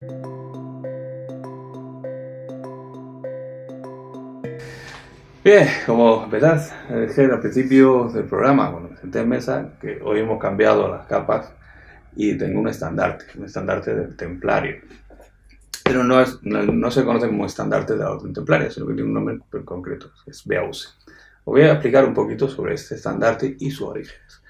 Bien, como verás, dije al principio del programa, cuando me senté en mesa, que hoy hemos cambiado las capas y tengo un estandarte del templario. Pero no se conoce como estandarte de la orden templaria, sino que tiene un nombre concreto, que es Beauce. Os voy a explicar un poquito sobre este estandarte y sus orígenes.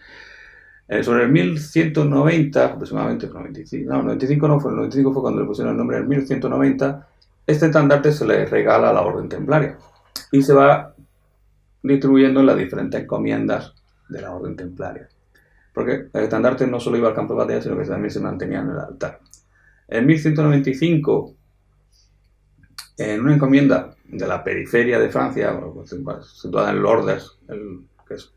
Sobre el 1190, aproximadamente, 95, no, 95 no fue, el 95 fue cuando le pusieron el nombre, en el 1190, este estandarte se le regala a la orden templaria y se va distribuyendo en las diferentes encomiendas de la orden templaria. Porque el estandarte no solo iba al campo de batalla, sino que también se mantenía en el altar. En 1195, en una encomienda de la periferia de Francia, situada en Lourdes, que es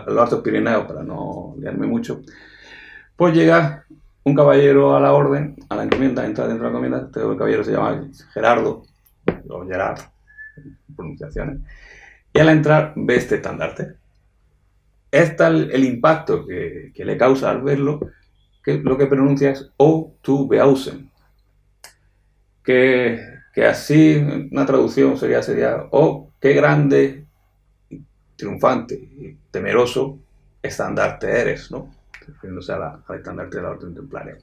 el Alto Pirineo, para no liarme mucho, pues llega un caballero a la orden, a la encomienda, entra dentro de la encomienda. Este caballero se llama Gerardo, o Gerard, pronunciaciones, y al entrar ve este estandarte. Es tal el impacto que le causa al verlo, que lo que pronuncia es O zu Beausen, que así una traducción sería oh, qué grande, triunfante y temeroso estandarte eres, ¿no? Refiriéndose al estandarte de la orden templaria.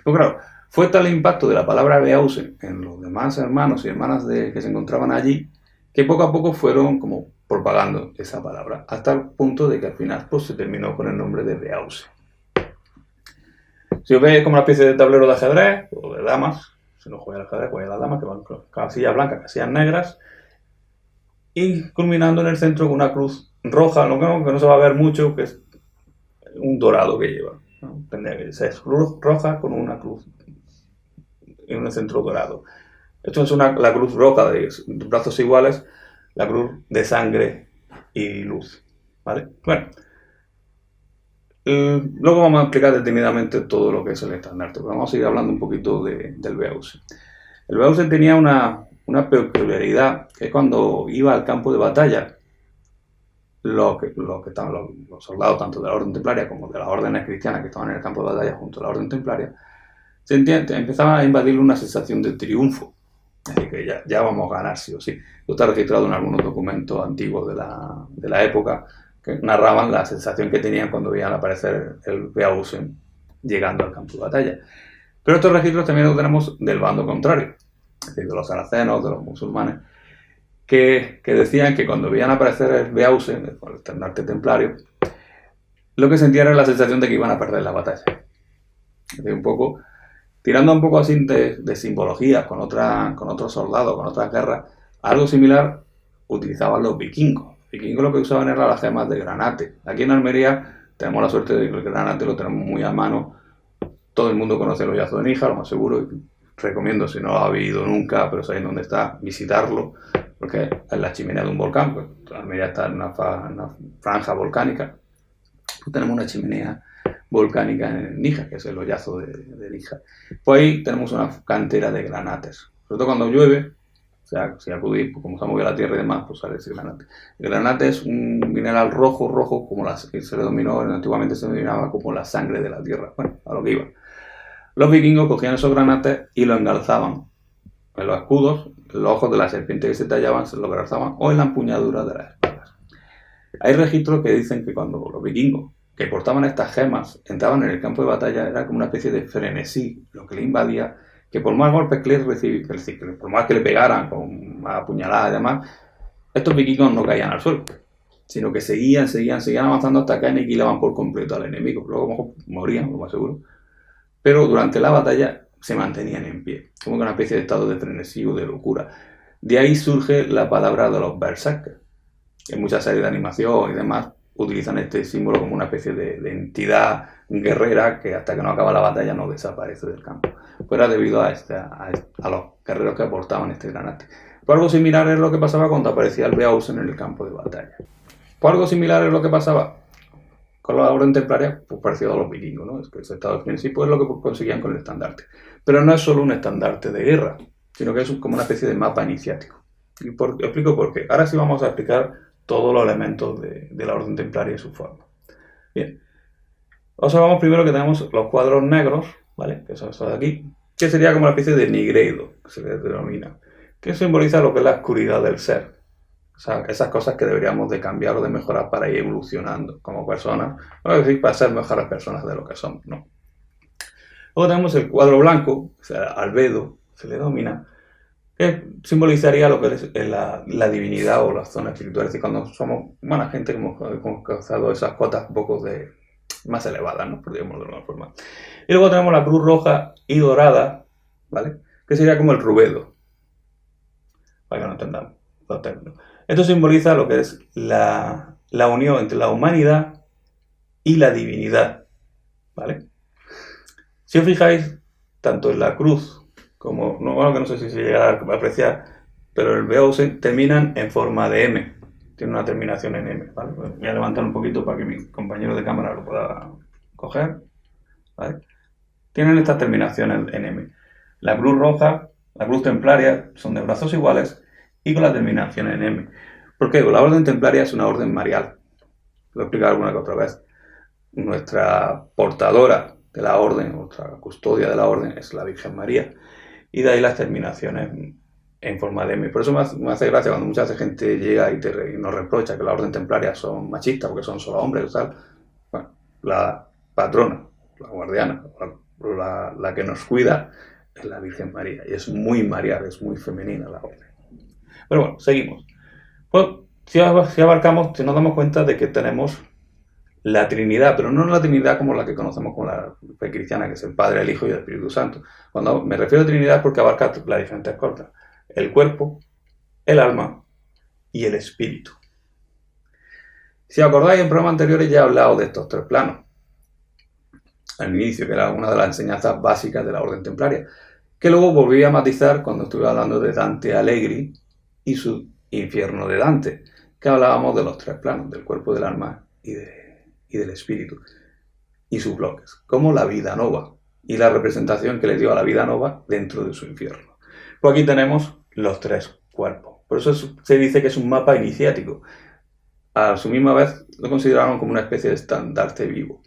Pero claro, fue tal el impacto de la palabra Beausen en los demás hermanos y hermanas que se encontraban allí, que poco a poco fueron como propagando esa palabra, hasta el punto de que al final pues, se terminó con el nombre de Beausen. Si os veis como una especie de tablero de ajedrez o de damas, si no juega al ajedrez, juega a las damas, que van con casillas blancas, casillas negras, y culminando en el centro con una cruz roja, lo que no se va a ver mucho, que es un dorado que lleva, ¿no? Es cruz roja con una cruz en el centro dorado. Esto es la cruz roja de brazos iguales, la cruz de sangre y luz, ¿vale? Bueno, luego vamos a explicar detenidamente todo lo que es el estandarte, pero vamos a seguir hablando un poquito del Beauce. El Beauce tenía una peculiaridad, que es cuando iba al campo de batalla, los soldados, tanto de la orden templaria como de las órdenes cristianas que estaban en el campo de batalla junto a la orden templaria, empezaban a invadir una sensación de triunfo. Es decir, que ya vamos a ganar sí o sí. Esto está registrado en algunos documentos antiguos de la época que narraban la sensación que tenían cuando veían aparecer el Beausen llegando al campo de batalla. Pero estos registros también los tenemos del bando contrario, es decir, de los saracenos, de los musulmanes, que decían que cuando veían aparecer el Beausen, el estandarte templario, lo que sentían era la sensación de que iban a perder la batalla. Es decir, un poco, tirando un poco así de simbología con otros soldados, con otras guerras, algo similar utilizaban los vikingos. Los vikingos lo que usaban eran las gemas de granate. Aquí en Almería tenemos la suerte de que el granate lo tenemos muy a mano. Todo el mundo conoce el hoyazo de Níjar, lo más seguro. Recomiendo, si no lo habéis ido nunca, pero sabéis dónde está, visitarlo, porque es la chimenea de un volcán. Pues Almería está en una franja volcánica. Pues tenemos una chimenea volcánica en Níjar, que es el hoyazo de Níjar. Pues ahí tenemos una cantera de granates. Sobre todo cuando llueve, o sea, si acudís, pues como se mueve la tierra y demás, pues sale ese granate. El granate es un mineral rojo, como que se le dominó, antiguamente se denominaba como la sangre de la tierra. Bueno, a lo que iba. Los vikingos cogían esos granates y los engalzaban en los escudos, en los ojos de la serpiente que se tallaban, se los engalzaban, o en la empuñadura de las espadas. Hay registros que dicen que cuando los vikingos que portaban estas gemas entraban en el campo de batalla, era como una especie de frenesí lo que le invadía, que por más golpes que le recibían, por más que le pegaran con apuñaladas y demás, estos vikingos no caían al suelo, sino que seguían avanzando hasta que aniquilaban por completo al enemigo. Luego morían, lo más seguro, pero durante la batalla se mantenían en pie, como una especie de estado de frenesí o de locura. De ahí surge la palabra de los berserkers. En muchas series de animación y demás utilizan este símbolo como una especie de entidad guerrera que hasta que no acaba la batalla no desaparece del campo. Pues era debido a los guerreros que aportaban este granate. Pues algo similar es lo que pasaba cuando aparecía el Beausen en el campo de batalla. Pues algo similar es lo que pasaba con la orden templaria, pues parecido a los vikingos, ¿no? Es que ese estado de principio es lo que conseguían con el estandarte. Pero no es solo un estandarte de guerra, sino que es como una especie de mapa iniciático. Y explico por qué. Ahora sí vamos a explicar todos los elementos de la orden templaria y su forma. Bien. Observamos primero que tenemos los cuadros negros, ¿vale? Que son estos de aquí. que sería como una especie de nigredo, que se le denomina, que simboliza lo que es la oscuridad del ser. O sea, esas cosas que deberíamos de cambiar o de mejorar para ir evolucionando como personas, es decir, para ser mejores personas de lo que somos, ¿no? Luego tenemos el cuadro blanco, o sea, albedo, se le denomina, que simbolizaría lo que es la divinidad o la zona espiritual. Es decir, cuando somos buena gente, hemos alcanzado esas cotas un poco más elevadas, ¿no? Por decirlo de alguna forma. Y luego tenemos la cruz roja y dorada, ¿vale? Que sería como el rubedo, para que no entendamos los términos. Esto simboliza lo que es la unión entre la humanidad y la divinidad, ¿vale? Si os fijáis, tanto en la cruz como, bueno, que no sé si se llegará a apreciar, pero el Beauce terminan en forma de M, tiene una terminación en M, ¿vale? Voy a levantar un poquito para que mi compañero de cámara lo pueda coger, ¿vale? Tienen estas terminaciones en M. La cruz roja, la cruz templaria son de brazos iguales y con la terminación en M. ¿Por qué? La orden templaria es una orden marial. Lo he explicado alguna que otra vez. Nuestra portadora de la orden, nuestra custodia de la orden es la Virgen María. Y de ahí las terminaciones en forma de M. Por eso me hace gracia cuando mucha gente llega y nos reprocha que la orden templaria son machistas porque son solo hombres y tal. Bueno, la patrona, la guardiana, la que nos cuida es la Virgen María. Y es muy marial, es muy femenina la orden. Pero bueno, seguimos. Pues si abarcamos, si nos damos cuenta de que tenemos la Trinidad, pero no la Trinidad como la que conocemos como la fe cristiana, que es el Padre, el Hijo y el Espíritu Santo. Cuando me refiero a Trinidad es porque abarca las diferentes cosas: el cuerpo, el alma y el espíritu. Si os acordáis, en programas anteriores ya he hablado de estos tres planos. Al inicio, que era una de las enseñanzas básicas de la orden templaria, que luego volví a matizar cuando estuve hablando de Dante Alighieri y su infierno de Dante, que hablábamos de los tres planos, del cuerpo, del alma y del espíritu, y sus bloques, como la vida nova, y la representación que le dio a la vida nova dentro de su infierno. Pues aquí tenemos los tres cuerpos. Por eso se dice que es un mapa iniciático. A su misma vez lo consideraron como una especie de estandarte vivo.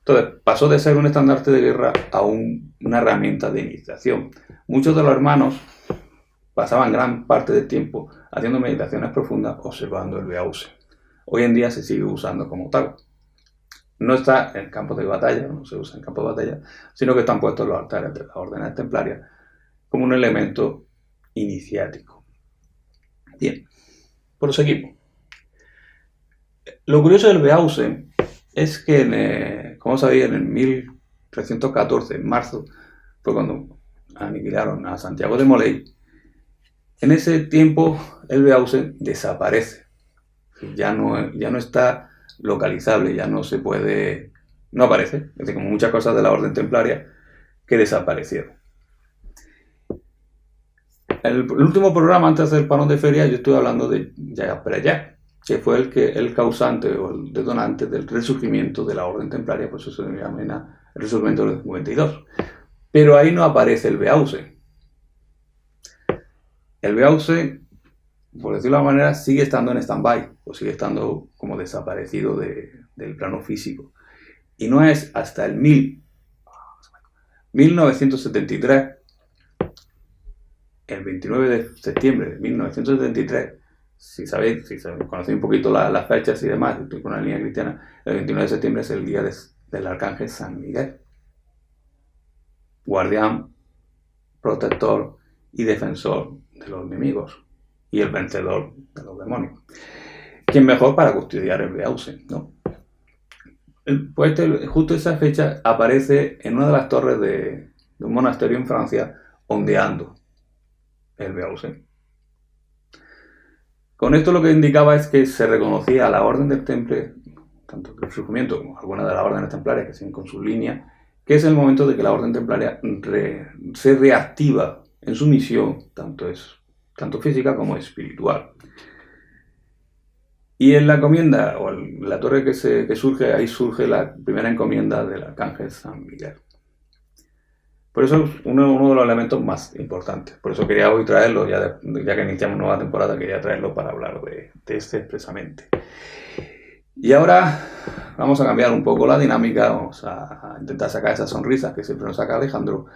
Entonces, pasó de ser un estandarte de guerra a una herramienta de iniciación. Muchos de los hermanos pasaban gran parte del tiempo haciendo meditaciones profundas observando el Beauce. Hoy en día se sigue usando como tal. No está en campos de batalla, no se usa en campos de batalla, sino que están puestos en los altares de las órdenes templarias como un elemento iniciático. Bien, proseguimos. Lo curioso del Beauce es que, como sabéis, en el 1314, en marzo, fue cuando aniquilaron a Santiago de Molay. En ese tiempo el Beauce desaparece. Ya no está localizable, ya no se puede, no aparece. Es decir, como muchas cosas de la orden templaria que desaparecieron. El último programa antes del parón de feria yo estuve hablando de Jacques Préjat, que fue el causante o el detonante del resurgimiento de la orden templaria, por eso se denomina el resurgimiento del 52. Pero ahí no aparece el Beauce. El Beauce, por decirlo de alguna manera, sigue estando en stand-by, o sigue estando como desaparecido del plano físico. Y no es hasta el 1973, el 29 de septiembre de 1973, si conocéis un poquito las fechas y demás, estoy con la línea cristiana, el 29 de septiembre es el día del arcángel San Miguel, guardián, protector y defensor de los enemigos y el vencedor de los demonios. ¿Quién mejor para custodiar el Beauce, no? Pues justo esa fecha aparece en una de las torres de un monasterio en Francia ondeando el Beauce. Con esto lo que indicaba es que se reconocía a la orden del Temple, tanto el surgimiento como algunas de las órdenes templarias que siguen con su línea, que es el momento de que la orden templaria se reactiva en su misión, tanto física como espiritual. Y en la encomienda, o en la torre que surge, ahí surge la primera encomienda del arcángel San Miguel. Por eso es uno de los elementos más importantes. Por eso quería hoy traerlo, ya que iniciamos nueva temporada, quería traerlo para hablar de este expresamente. Y ahora vamos a cambiar un poco la dinámica, vamos a intentar sacar esas sonrisas que siempre nos saca Alejandro,